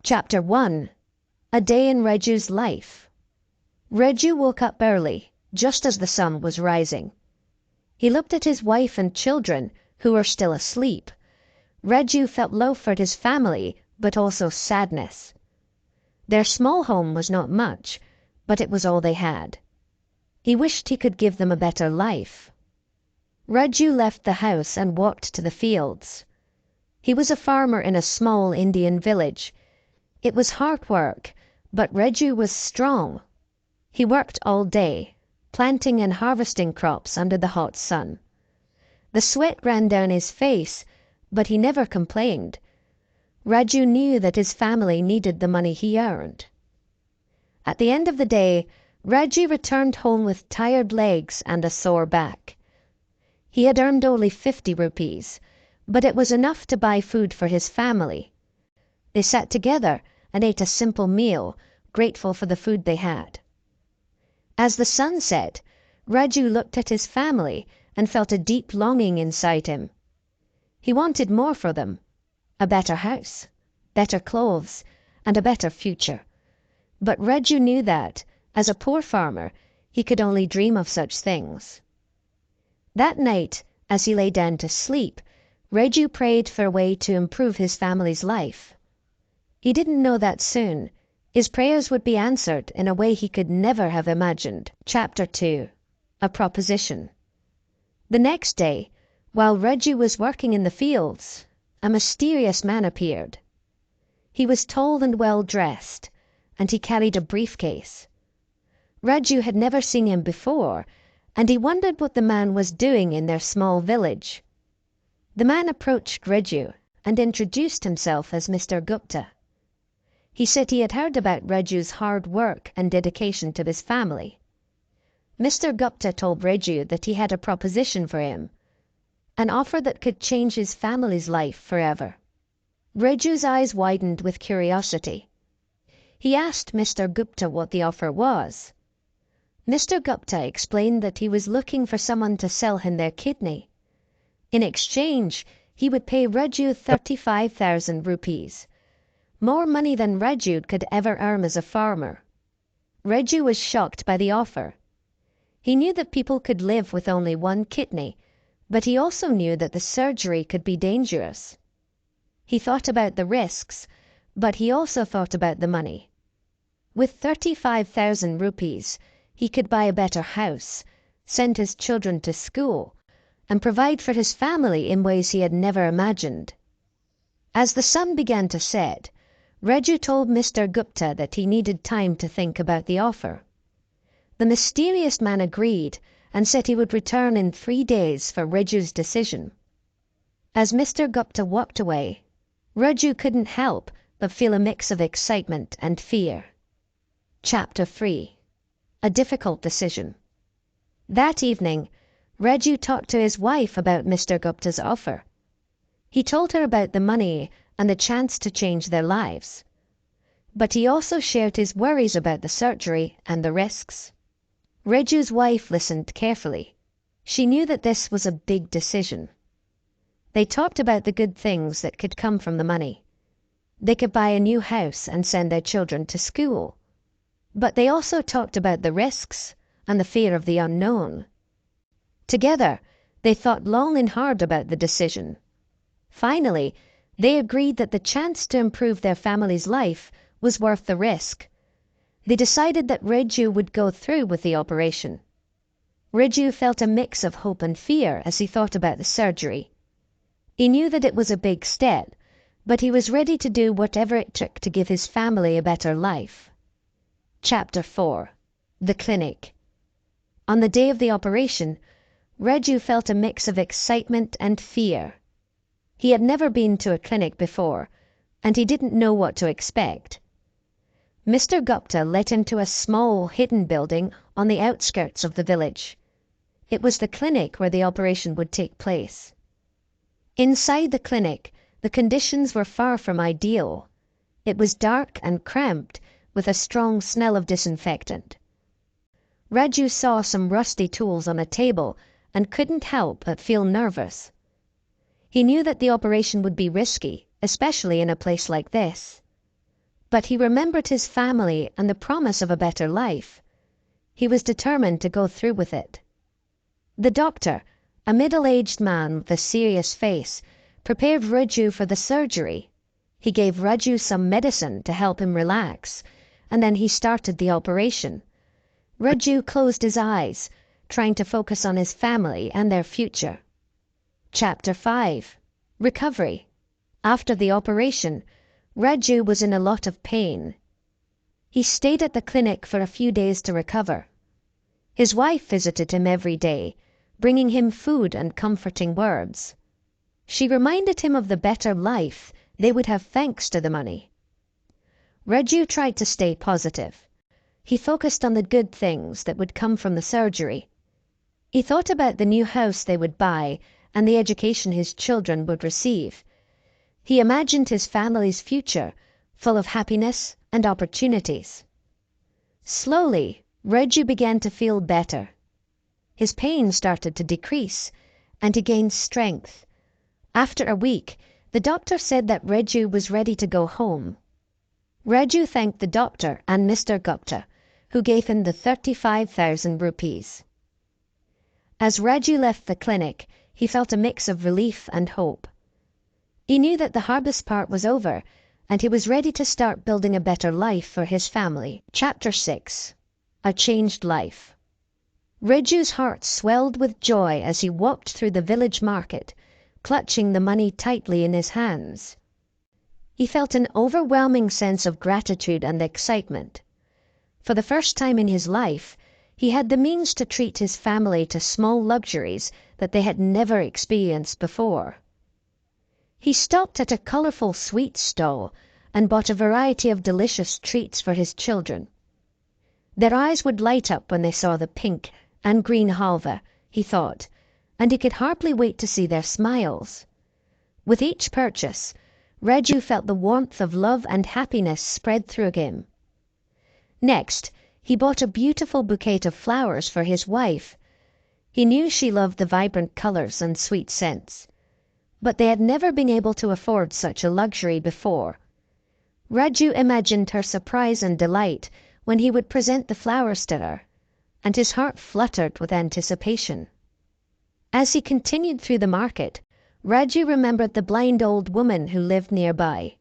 Chapter 1. A Day in Reju's Life. Reju woke up early, just as the sun was rising. He looked at his wife and children, who were still asleep. Reju felt low for his family, but also sadness. Their small home was not much, but it was all they had. He wished he could give them a better life. Reju left the house and walked to the fields. He was a farmer in a small Indian village. It was hard work, but Reju was strong. He worked all day, planting and harvesting crops under the hot sun. The sweat ran down his face, but he never complained. Reju knew that his family needed the money he earned. At the end of the day, Reju returned home with tired legs and a sore back. He had earned only 50 rupees, but it was enough to buy food for his family. They sat together and ate a simple meal, grateful for the food they had. As the sun set, Reju looked at his family and felt a deep longing inside him. He wanted more for them: a better house, better clothes, and a better future. But Reju knew that, as a poor farmer, he could only dream of such things. That night, as he lay down to sleep, Reju prayed for a way to improve his family's life. He didn't know that soon his prayers would be answered in a way he could never have imagined. Chapter 2. A Proposition. The next day, while Reju was working in the fields, a mysterious man appeared. He was tall and well dressed, and he carried a briefcase. Reju had never seen him before, and he wondered what the man was doing in their small village. The man approached Reju and introduced himself as Mr. Gupta. He said he had heard about Reju's hard work and dedication to his family. Mr. Gupta told Reju that he had a proposition for him, an offer that could change his family's life forever. Reju's eyes widened with curiosity. He asked Mr. Gupta what the offer was. Mr. Gupta explained that he was looking for someone to sell him their kidney. In exchange, he would pay Reju 35,000 rupees, more money than Reju could ever earn as a farmer. Reju was shocked by the offer. He knew that people could live with only one kidney, but he also knew that the surgery could be dangerous. He thought about the risks, but he also thought about the money. With 35,000 rupees, he could buy a better house, send his children to school, and provide for his family in ways he had never imagined. As the sun began to set, Reju told Mr. Gupta that he needed time to think about the offer. The mysterious man agreed and said he would return in 3 days for Reju's decision. As Mr. Gupta walked away, Reju couldn't help but feel a mix of excitement and fear. Chapter 3. A Difficult Decision. That evening, Reju talked to his wife about Mr. Gupta's offer. He told her about the money and the chance to change their lives. But he also shared his worries about the surgery and the risks. Reju's wife listened carefully. She knew that this was a big decision. They talked about the good things that could come from the money. They could buy a new house and send their children to school. But they also talked about the risks and the fear of the unknown. Together, they thought long and hard about the decision. Finally, they agreed that the chance to improve their family's life was worth the risk. They decided that Reju would go through with the operation. Reju felt a mix of hope and fear as he thought about the surgery. He knew that it was a big step, but he was ready to do whatever it took to give his family a better life. Chapter 4. The Clinic. On the day of the operation, Reju felt a mix of excitement and fear. He had never been to a clinic before, and he didn't know what to expect. Mr. Gupta led him to a small, hidden building on the outskirts of the village. It was the clinic where the operation would take place. Inside the clinic, the conditions were far from ideal. It was dark and cramped, with a strong smell of disinfectant. Reju saw some rusty tools on a table and couldn't help but feel nervous. He knew that the operation would be risky, especially in a place like this. But he remembered his family and the promise of a better life. He was determined to go through with it. The doctor, a middle-aged man with a serious face, prepared Raju for the surgery. He gave Raju some medicine to help him relax, and then he started the operation. Raju closed his eyes, trying to focus on his family and their future. Chapter 5. Recovery. After the operation, Raju was in a lot of pain. He stayed at the clinic for a few days to recover. His wife visited him every day, bringing him food and comforting words. She reminded him of the better life they would have thanks to the money. Raju tried to stay positive. He focused on the good things that would come from the surgery. He thought about the new house they would buy and the education his children would receive. He imagined his family's future, full of happiness and opportunities. Slowly, Raju began to feel better. His pain started to decrease, and he gained strength. After a week, the doctor said that Raju was ready to go home. Raju thanked the doctor and Mr. Gupta, who gave him the 35,000 rupees. As Raju left the clinic, he felt a mix of relief and hope. He knew that the hardest part was over, and he was ready to start building a better life for his family. Chapter 6. A Changed Life. Raju's heart swelled with joy as he walked through the village market, clutching the money tightly in his hands. He felt an overwhelming sense of gratitude and excitement. For the first time in his life, he had the means to treat his family to small luxuries that they had never experienced before. He stopped at a colorful sweet stall and bought a variety of delicious treats for his children. Their eyes would light up when they saw the pink and green halva, he thought, and he could hardly wait to see their smiles. With each purchase, Raju felt the warmth of love and happiness spread through him. Next, he bought a beautiful bouquet of flowers for his wife. He knew she loved the vibrant colors and sweet scents, but they had never been able to afford such a luxury before. Raju imagined her surprise and delight when he would present the flowers to her, and his heart fluttered with anticipation. As he continued through the market, Raju remembered the blind old woman who lived nearby.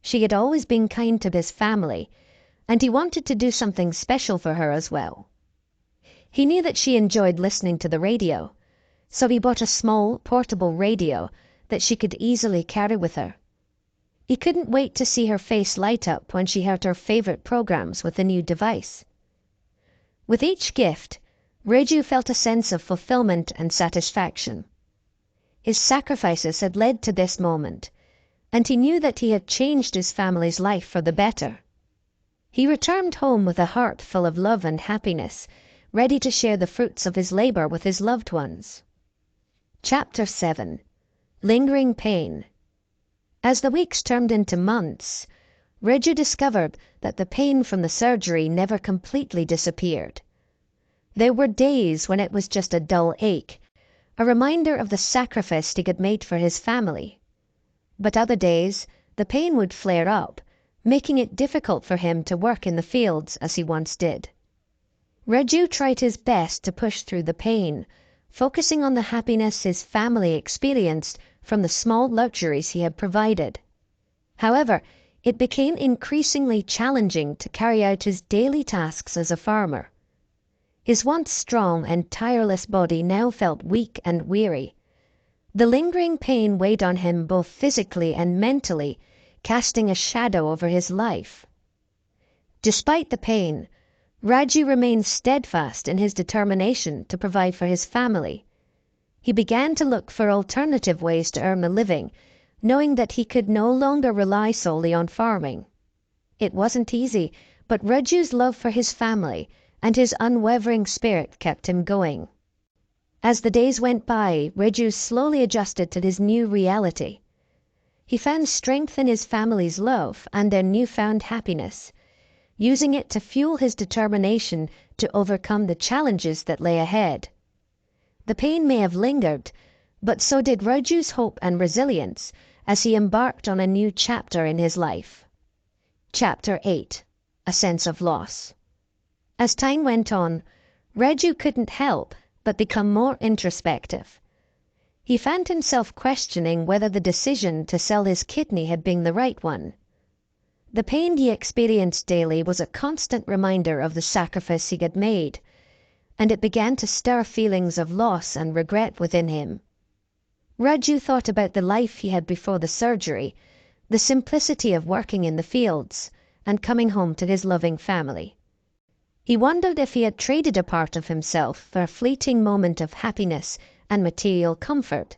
She had always been kind to his family, and he wanted to do something special for her as well. He knew that she enjoyed listening to the radio, so he bought a small, portable radio that she could easily carry with her. He couldn't wait to see her face light up when she heard her favorite programs with the new device. With each gift, Raju felt a sense of fulfillment and satisfaction. His sacrifices had led to this moment, and he knew that he had changed his family's life for the better. He returned home with a heart full of love and happiness, ready to share the fruits of his labor with his loved ones. Chapter 7. Lingering Pain. As the weeks turned into months, Raju discovered that the pain from the surgery never completely disappeared. There were days when it was just a dull ache, a reminder of the sacrifice he had made for his family. But other days, the pain would flare up, making it difficult for him to work in the fields as he once did. Raju tried his best to push through the pain, focusing on the happiness his family experienced from the small luxuries he had provided. However, it became increasingly challenging to carry out his daily tasks as a farmer. His once strong and tireless body now felt weak and weary. The lingering pain weighed on him both physically and mentally, casting a shadow over his life. Despite the pain, Raju remained steadfast in his determination to provide for his family. He began to look for alternative ways to earn a living, knowing that he could no longer rely solely on farming. It wasn't easy, but Raju's love for his family and his unwavering spirit kept him going. As the days went by, Raju slowly adjusted to his new reality. He found strength in his family's love and their newfound happiness, using it to fuel his determination to overcome the challenges that lay ahead. The pain may have lingered, but so did Raju's hope and resilience as he embarked on a new chapter in his life. Chapter 8. A Sense of Loss. As time went on, Raju couldn't help but become more introspective. He found himself questioning whether the decision to sell his kidney had been the right one. The pain he experienced daily was a constant reminder of the sacrifice he had made, and it began to stir feelings of loss and regret within him. Raju thought about the life he had before the surgery, the simplicity of working in the fields, and coming home to his loving family. He wondered if he had traded a part of himself for a fleeting moment of happiness and material comfort.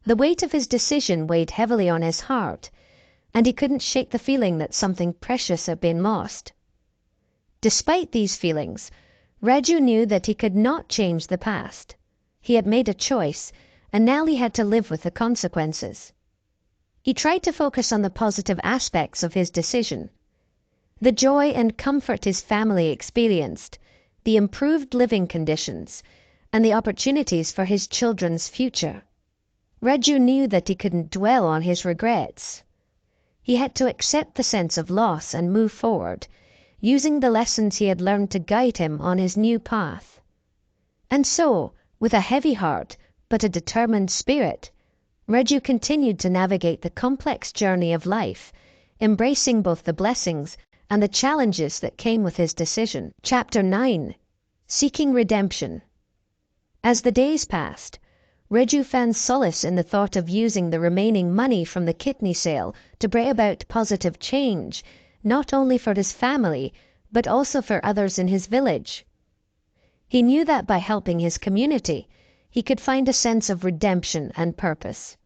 The weight of his decision weighed heavily on his heart, and he couldn't shake the feeling that something precious had been lost. Despite these feelings, Raju knew that he could not change the past. He had made a choice, and now he had to live with the consequences. He tried to focus on the positive aspects of his decision. The joy and comfort his family experienced, the improved living conditions, and the opportunities for his children's future. Raju knew that he couldn't dwell on his regrets. He had to accept the sense of loss and move forward, using the lessons he had learned to guide him on his new path. And so, with a heavy heart but a determined spirit, Raju continued to navigate the complex journey of life, embracing both the blessings and the challenges that came with his decision. Chapter 9. Seeking Redemption. As the days passed, Raju found solace in the thought of using the remaining money from the kidney sale to bring about positive change, not only for his family, but also for others in his village. He knew that by helping his community, he could find a sense of redemption and purpose.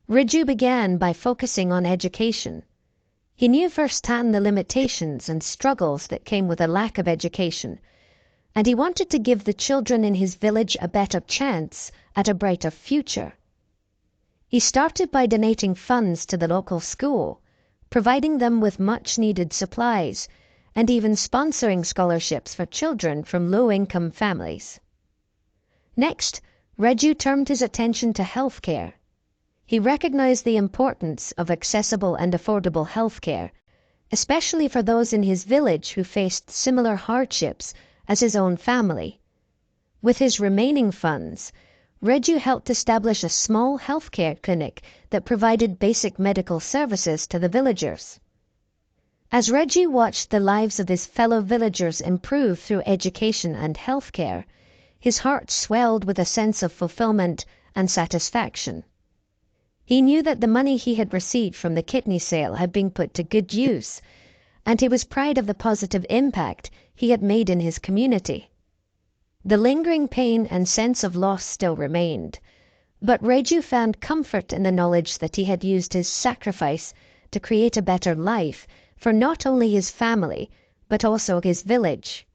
Raju began by focusing on education. He knew firsthand the limitations and struggles that came with a lack of education, and he wanted to give the children in his village a better chance at a brighter future. He started by donating funds to the local school, providing them with much-needed supplies, and even sponsoring scholarships for children from low-income families. Next, Raju turned his attention to healthcare. He recognized the importance of accessible and affordable healthcare, especially for those in his village who faced similar hardships as his own family. With his remaining funds, Raju helped establish a small healthcare clinic that provided basic medical services to the villagers. As Raju watched the lives of his fellow villagers improve through education and healthcare, his heart swelled with a sense of fulfillment and satisfaction. He knew that the money he had received from the kidney sale had been put to good use, and he was proud of the positive impact he had made in his community. The lingering pain and sense of loss still remained, but Raju found comfort in the knowledge that he had used his sacrifice to create a better life for not only his family, but also his village.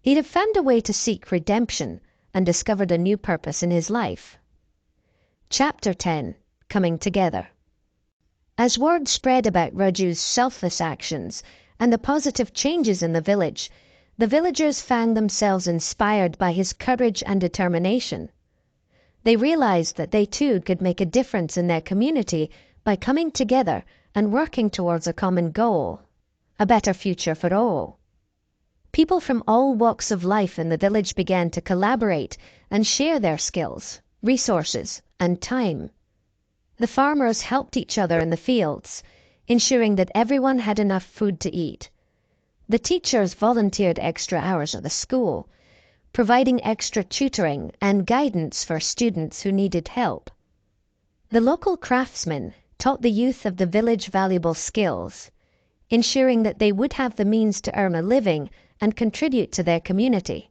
He'd have found a way to seek redemption and discovered a new purpose in his life. Chapter 10. Coming Together. As word spread about Raju's selfless actions and the positive changes in the villagers found themselves inspired by his courage and determination. They realized that they too could make a difference in their community by coming together and working towards a common goal, a better future for all. People from all walks of life in the village began to collaborate and share their skills, resources, and time. The farmers helped each other in the fields, ensuring that everyone had enough food to eat. The teachers volunteered extra hours at the school, providing extra tutoring and guidance for students who needed help. The local craftsmen taught the youth of the village valuable skills, ensuring that they would have the means to earn a living and contribute to their community.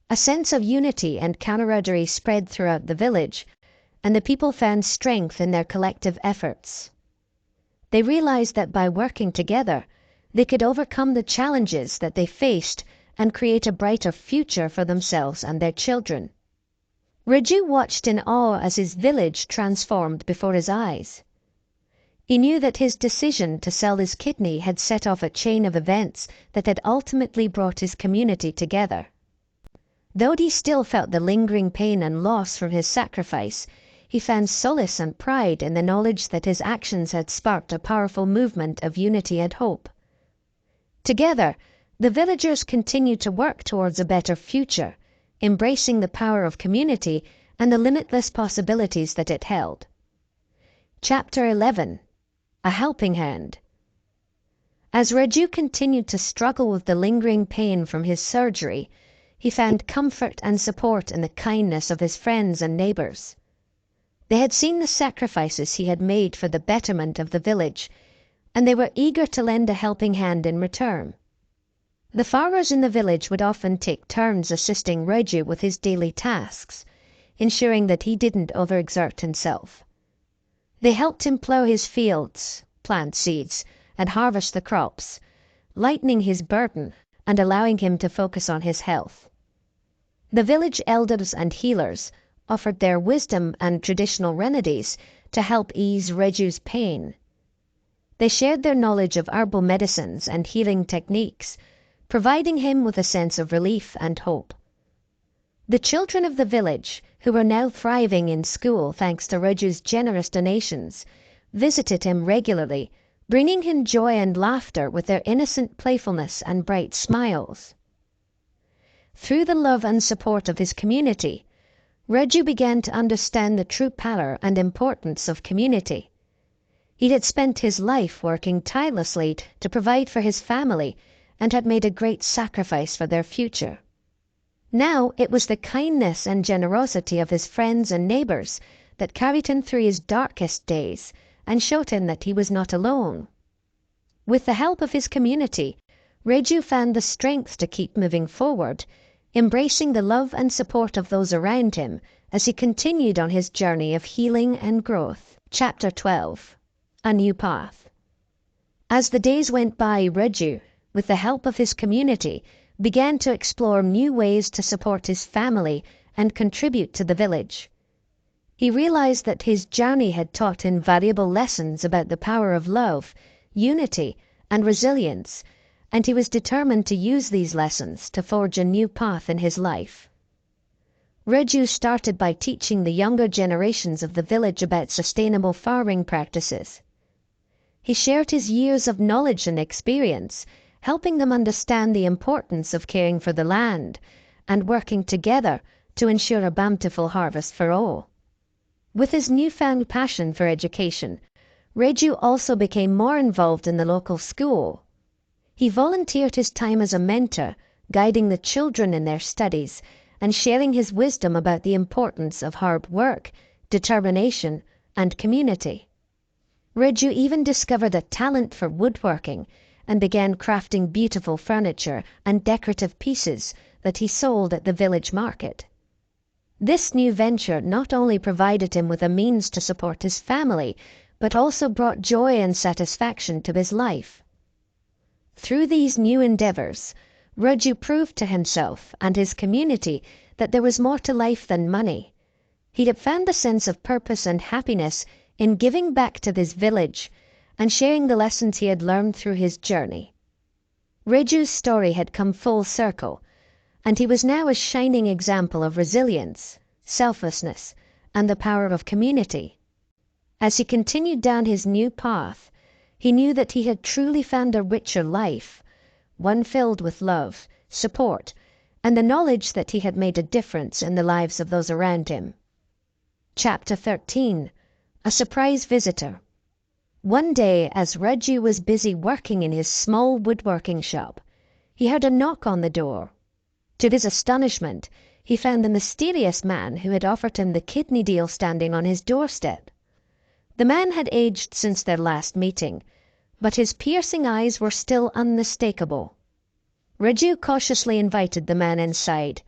A sense of unity and camaraderie spread throughout the village, and the people found strength in their collective efforts. They realized that by working together, they could overcome the challenges that they faced and create a brighter future for themselves and their children. Raju watched in awe as his village transformed before his eyes. He knew that his decision to sell his kidney had set off a chain of events that had ultimately brought his community together. Though he still felt the lingering pain and loss from his sacrifice, he found solace and pride in the knowledge that his actions had sparked a powerful movement of unity and hope. Together, the villagers continued to work towards a better future, embracing the power of community and the limitless possibilities that it held. Chapter 11. A Helping Hand. As Raju continued to struggle with the lingering pain from his surgery, he found comfort and support in the kindness of his friends and neighbors. They had seen the sacrifices he had made for the betterment of the village, and they were eager to lend a helping hand in return. The farmers in the village would often take turns assisting Raju with his daily tasks, ensuring that he didn't overexert himself. They helped him plow his fields, plant seeds, and harvest the crops, lightening his burden and allowing him to focus on his health. The village elders and healers offered their wisdom and traditional remedies to help ease Raju's pain. They shared their knowledge of herbal medicines and healing techniques, providing him with a sense of relief and hope. The children of the village, who were now thriving in school thanks to Raju's generous donations, visited him regularly, bringing him joy and laughter with their innocent playfulness and bright smiles. Through the love and support of his community, Raju began to understand the true power and importance of community. He had spent his life working tirelessly to provide for his family and had made a great sacrifice for their future. Now it was the kindness and generosity of his friends and neighbors that carried him through his darkest days and showed him that he was not alone. With the help of his community, Raju found the strength to keep moving forward, embracing the love and support of those around him as he continued on his journey of healing and growth. Chapter 12. A New Path. As the days went by, Raju, with the help of his community, began to explore new ways to support his family and contribute to the village. He realized that his journey had taught him valuable lessons about the power of love, unity, and resilience, and he was determined to use these lessons to forge a new path in his life. Raju started by teaching the younger generations of the village about sustainable farming practices. He shared his years of knowledge and experience, helping them understand the importance of caring for the land and working together to ensure a bountiful harvest for all. With his newfound passion for education, Raju also became more involved in the local school. He volunteered his time as a mentor, guiding the children in their studies and sharing his wisdom about the importance of hard work, determination, and community. Raju even discovered a talent for woodworking and began crafting beautiful furniture and decorative pieces that he sold at the village market. This new venture not only provided him with a means to support his family, but also brought joy and satisfaction to his life. Through these new endeavors, Raju proved to himself and his community that there was more to life than money. He had found a sense of purpose and happiness in giving back to this village and sharing the lessons he had learned through his journey. Raju's story had come full circle, and he was now a shining example of resilience, selflessness, and the power of community. As he continued down his new path, he knew that he had truly found a richer life, one filled with love, support, and the knowledge that he had made a difference in the lives of those around him. Chapter 13. A Surprise Visitor. One day, as Raju was busy working in his small woodworking shop, he heard a knock on the door. To his astonishment, he found the mysterious man who had offered him the kidney deal standing on his doorstep. The man had aged since their last meeting, but his piercing eyes were still unmistakable. Raju cautiously invited the man inside,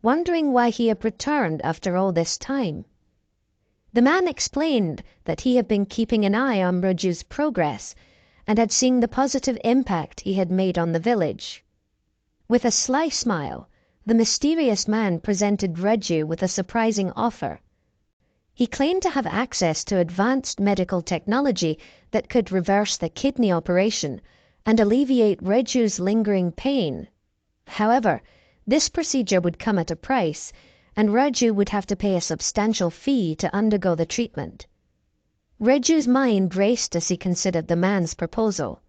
wondering why he had returned after all this time. The man explained that he had been keeping an eye on Raju's progress and had seen the positive impact he had made on the village. With a sly smile, the mysterious man presented Raju with a surprising offer. He claimed to have access to advanced medical technology that could reverse the kidney operation and alleviate Raju's lingering pain. However, this procedure would come at a price, and Raju would have to pay a substantial fee to undergo the treatment. Raju's mind raced as he considered the man's proposal.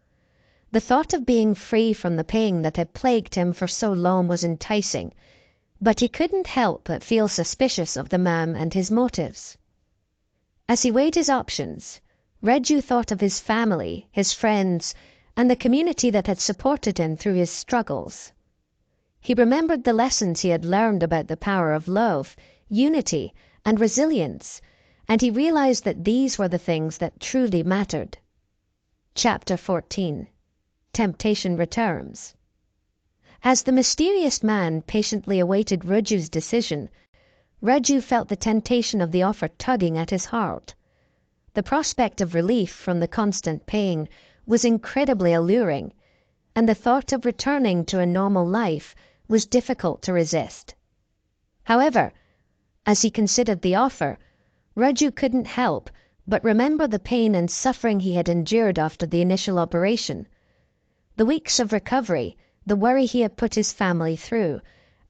The thought of being free from the pain that had plagued him for so long was enticing, but he couldn't help but feel suspicious of the man and his motives. As he weighed his options, Raju thought of his family, his friends, and the community that had supported him through his struggles. He remembered the lessons he had learned about the power of love, unity, and resilience, and he realized that these were the things that truly mattered. Chapter 14. Temptation Returns. As the mysterious man patiently awaited Raju's decision, Raju felt the temptation of the offer tugging at his heart. The prospect of relief from the constant pain was incredibly alluring, and the thought of returning to a normal life was difficult to resist. However, as he considered the offer, Raju couldn't help but remember the pain and suffering he had endured after the initial operation. The weeks of recovery, the worry he had put his family through,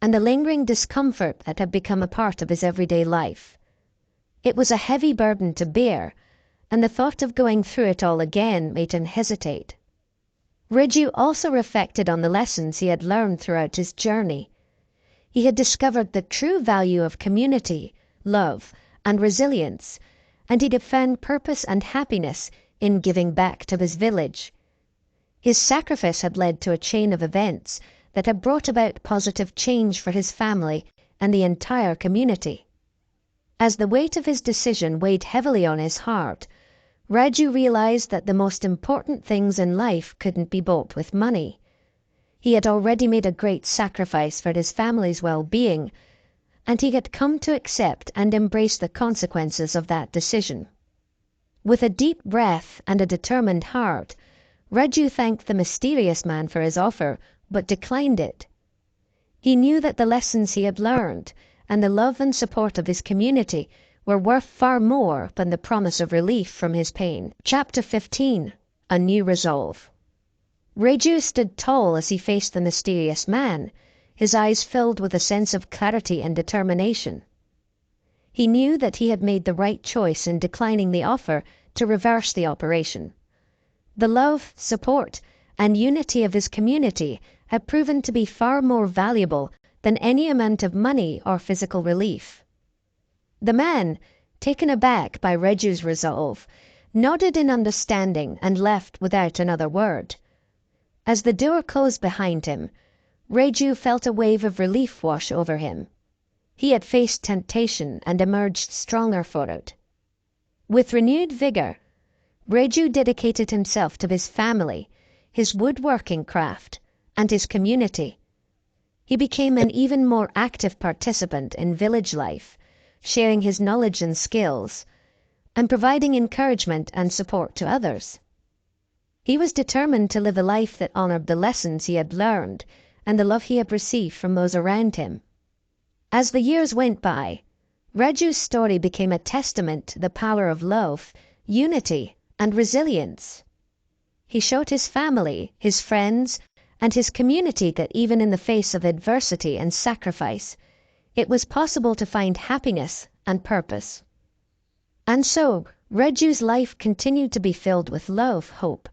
and the lingering discomfort that had become a part of his everyday life. It was a heavy burden to bear, and the thought of going through it all again made him hesitate. Raju also reflected on the lessons he had learned throughout his journey. He had discovered the true value of community, love, and resilience, and he had found purpose and happiness in giving back to his village. His sacrifice had led to a chain of events that had brought about positive change for his family and the entire community. As the weight of his decision weighed heavily on his heart, Raju realized that the most important things in life couldn't be bought with money. He had already made a great sacrifice for his family's well-being, and he had come to accept and embrace the consequences of that decision. With a deep breath and a determined heart, Raju thanked the mysterious man for his offer, but declined it. He knew that the lessons he had learned and the love and support of his community were worth far more than the promise of relief from his pain. Chapter 15. A New Resolve. Raju stood tall as he faced the mysterious man, his eyes filled with a sense of clarity and determination. He knew that he had made the right choice in declining the offer to reverse the operation. The love, support, and unity of his community had proven to be far more valuable than any amount of money or physical relief. The man, taken aback by Raju's resolve, nodded in understanding and left without another word. As the door closed behind him, Raju felt a wave of relief wash over him. He had faced temptation and emerged stronger for it. With renewed vigor, Raju dedicated himself to his family, his woodworking craft, and his community. He became an even more active participant in village life, sharing his knowledge and skills, and providing encouragement and support to others. He was determined to live a life that honored the lessons he had learned and the love he had received from those around him. As the years went by, Raju's story became a testament to the power of love, unity, and resilience. He showed his family, his friends, and his community that even in the face of adversity and sacrifice, it was possible to find happiness and purpose. And so, Raju's life continued to be filled with love, hope,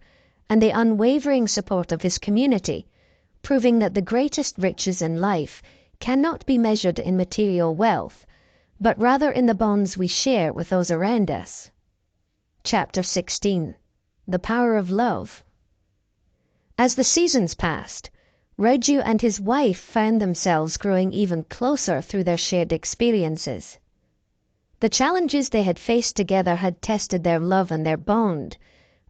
and the unwavering support of his community, proving that the greatest riches in life cannot be measured in material wealth, but rather in the bonds we share with those around us. Chapter 16. The Power of Love. As the seasons passed, Raju and his wife found themselves growing even closer through their shared experiences. The challenges they had faced together had tested their love and their bond,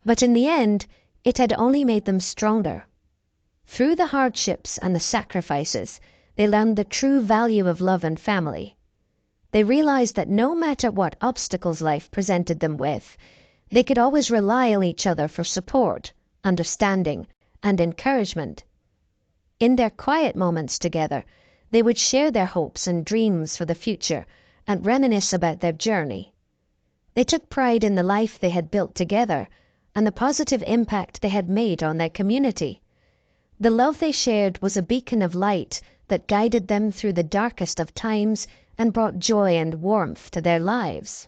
but in the end, it had only made them stronger. Through the hardships and the sacrifices, they learned the true value of love and family. They realized that no matter what obstacles life presented them with, they could always rely on each other for support, understanding, and encouragement. In their quiet moments together, they would share their hopes and dreams for the future and reminisce about their journey. They took pride in the life they had built together and the positive impact they had made on their community. The love they shared was a beacon of light that guided them through the darkest of times and brought joy and warmth to their lives.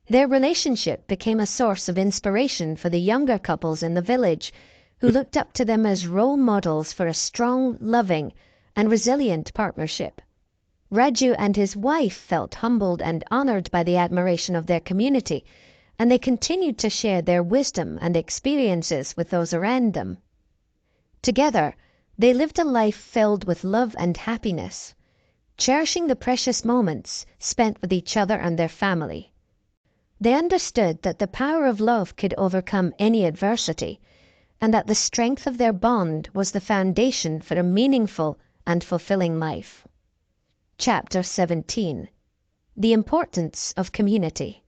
Their relationship became a source of inspiration for the younger couples in the village, who looked up to them as role models for a strong, loving, and resilient partnership. Raju and his wife felt humbled and honored by the admiration of their community, and they continued to share their wisdom and experiences with those around them. Together, they lived a life filled with love and happiness, cherishing the precious moments spent with each other and their family. They understood that the power of love could overcome any adversity, and that the strength of their bond was the foundation for a meaningful and fulfilling life. Chapter 17. The Importance of Community.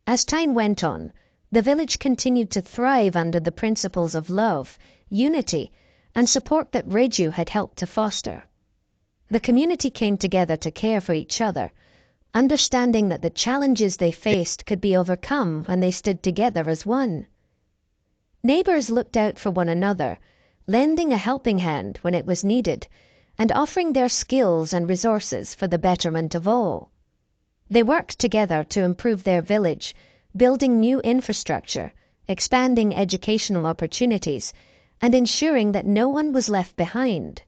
As time went on, the village continued to thrive under the principles of love, unity, and support that Raju had helped to foster. The community came together to care for each other, understanding that the challenges they faced could be overcome when they stood together as one. Neighbors looked out for one another, lending a helping hand when it was needed, and offering their skills and resources for the betterment of all. They worked together to improve their village, building new infrastructure, expanding educational opportunities, and ensuring that no one was left behind.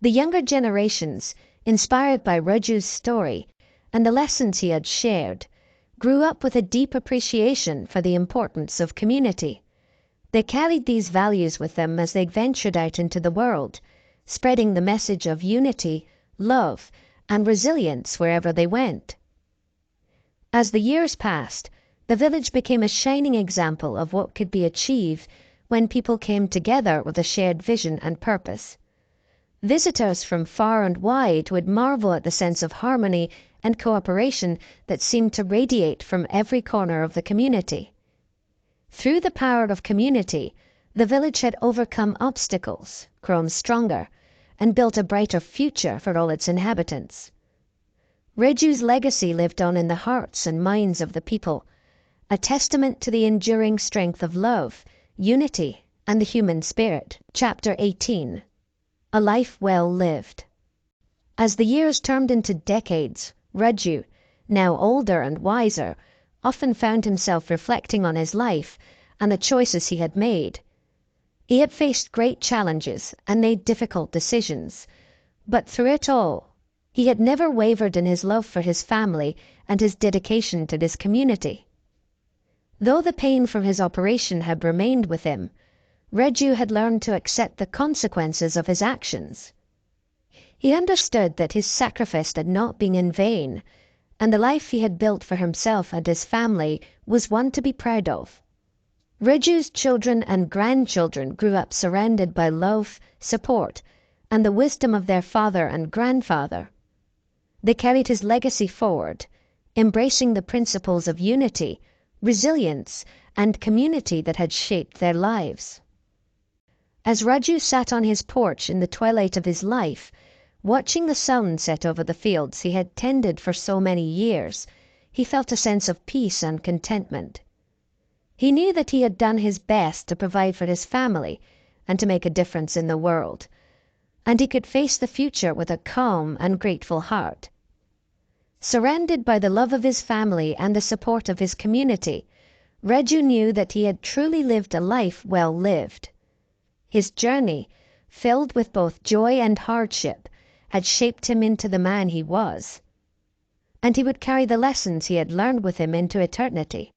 The younger generations, inspired by Raju's story and the lessons he had shared, grew up with a deep appreciation for the importance of community. They carried these values with them as they ventured out into the world, spreading the message of unity, love, and resilience wherever they went. As the years passed, the village became a shining example of what could be achieved when people came together with a shared vision and purpose. Visitors from far and wide would marvel at the sense of harmony and cooperation that seemed to radiate from every corner of the community. Through the power of community, the village had overcome obstacles, grown stronger, and built a brighter future for all its inhabitants. Raju's legacy lived on in the hearts and minds of the people, a testament to the enduring strength of love, unity, and the human spirit. Chapter 18. A Life Well Lived. As the years turned into decades, Raju, now older and wiser, often found himself reflecting on his life and the choices he had made. He had faced great challenges and made difficult decisions, but through it all, he had never wavered in his love for his family and his dedication to his community. Though the pain from his operation had remained with him, Raju had learned to accept the consequences of his actions. He understood that his sacrifice had not been in vain, and the life he had built for himself and his family was one to be proud of. Raju's children and grandchildren grew up surrounded by love, support, and the wisdom of their father and grandfather. They carried his legacy forward, embracing the principles of unity, resilience, and community that had shaped their lives. As Raju sat on his porch in the twilight of his life, watching the sun set over the fields he had tended for so many years, he felt a sense of peace and contentment. He knew that he had done his best to provide for his family and to make a difference in the world, and he could face the future with a calm and grateful heart. Surrounded by the love of his family and the support of his community, Raju knew that he had truly lived a life well lived. His journey, filled with both joy and hardship, had shaped him into the man he was, and he would carry the lessons he had learned with him into eternity.